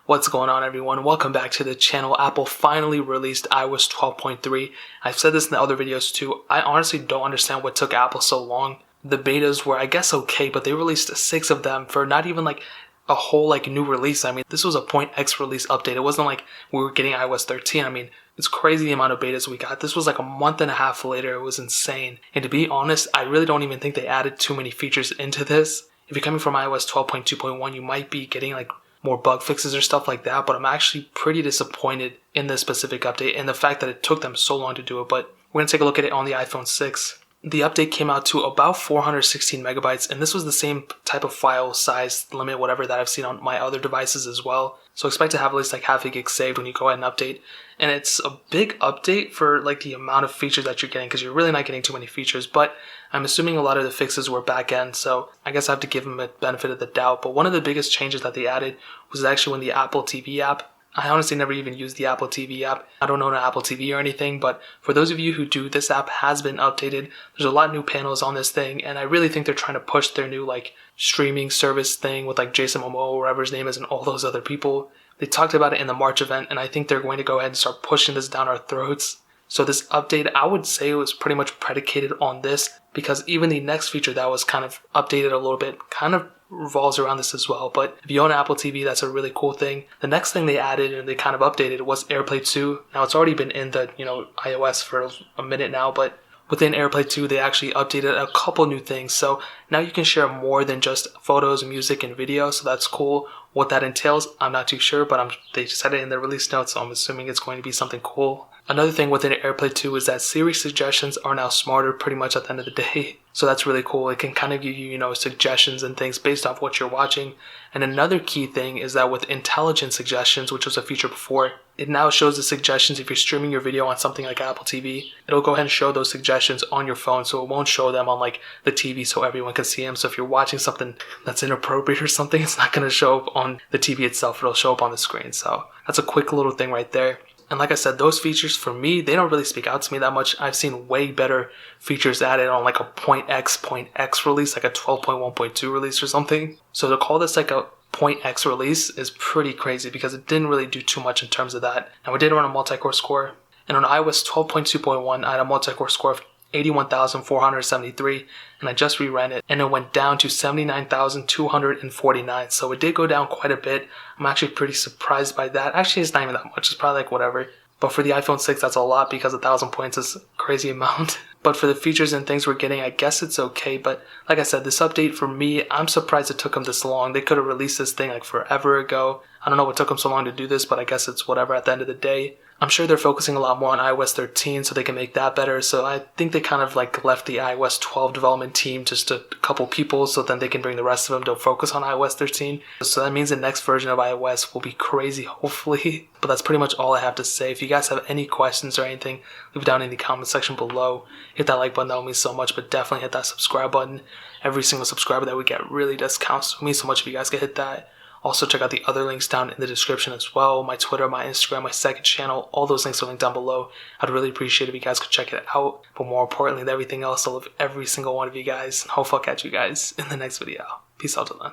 What's going on, everyone? Welcome back to the channel. Apple finally released iOS 12.3. I've said this in the other videos too. I honestly don't understand what took Apple so long. The betas were, I guess, okay, but they released 6 of them for not even like a whole new release. I mean, this was a .x release update. It wasn't like we were getting iOS 13. I mean, it's crazy the amount of betas we got. This was like a month and a half later. It was insane. And to be honest, I really don't even think they added too many features into this. If you're coming from iOS 12.2.1, you might be getting like more bug fixes or stuff like that, but I'm actually pretty disappointed in this specific update and the fact that it took them so long to do it. But we're going to take a look at it on the iPhone 6. The update came out to about 416 megabytes, and this was the same type of file size limit, whatever, that I've seen on my other devices as well. So expect to have at least like half a gig saved when you go ahead and update. And it's a big update for like the amount of features that you're getting, because you're really not getting too many features, but I'm assuming a lot of the fixes were back end, so I guess I have to give them a benefit of the doubt. But one of the biggest changes that they added was actually when the Apple TV app. I honestly never even used the Apple TV app. I don't own an Apple TV or anything, but for those of you who do, this app has been updated. There's a lot of new panels on this thing, and I really think they're trying to push their new like streaming service thing with like Jason Momoa, or whatever his name is, and all those other people. They talked about it in the March event, and I think they're going to go ahead and start pushing this down our throats. So this update, I would say, was pretty much predicated on this, because even the next feature that was kind of updated a little bit kind of revolves around this as well. But if you own an Apple TV, that's a really cool thing. The next thing they added and they kind of updated was Airplay 2. Now it's already been in the iOS for a minute now, but within Airplay 2 they actually updated a couple new things. So now you can share more than just photos, music, and video. So that's cool. What that entails, I'm not too sure, but they just had it in their release notes, so I'm assuming it's going to be something cool. Another thing within Airplay 2 is that Siri Suggestions are now smarter pretty much at the end of the day. So that's really cool. It can kind of give you, suggestions and things based off what you're watching. And another key thing is that with Intelligent Suggestions, which was a feature before, it now shows the suggestions if you're streaming your video on something like Apple TV. It'll go ahead and show those suggestions on your phone, so it won't show them on like the TV so everyone can see them. So if you're watching something that's inappropriate or something, it's not going to show up on the TV itself. It'll show up on the screen. So that's a quick little thing right there. And like I said, those features for me, they don't really speak out to me that much. I've seen way better features added on like a .x release, like a 12.1.2 release or something. So to call this like a .x release is pretty crazy, because it didn't really do too much in terms of that. And we did run a multi-core score. And on iOS 12.2.1, I had a multi-core score of 81,473, and I just reran it, and it went down to 79,249. So it did go down quite a bit. I'm actually pretty surprised by that. Actually, it's not even that much. It's probably like whatever. But for the iPhone 6, that's a lot, because 1,000 points is a crazy amount. But for the features and things we're getting, I guess it's okay. But like I said, this update for me, I'm surprised it took them this long. They could have released this thing like forever ago. I don't know what took them so long to do this, but I guess it's whatever at the end of the day. I'm sure they're focusing a lot more on iOS 13 so they can make that better. So I think they kind of like left the iOS 12 development team just a couple people, so then they can bring the rest of them to focus on iOS 13. So that means the next version of iOS will be crazy, hopefully. But that's pretty much all I have to say. If you guys have any questions or anything, leave it down in the comment section below. Hit that like button, that would mean so much, but definitely hit that subscribe button. Every single subscriber that we get really does count, so it means so much if you guys could hit that. Also, check out the other links down in the description as well. My Twitter, my Instagram, my second channel. All those links are linked down below. I'd really appreciate it if you guys could check it out. But more importantly than everything else, I love every single one of you guys. And hopefully I'll catch you guys in the next video. Peace out till then.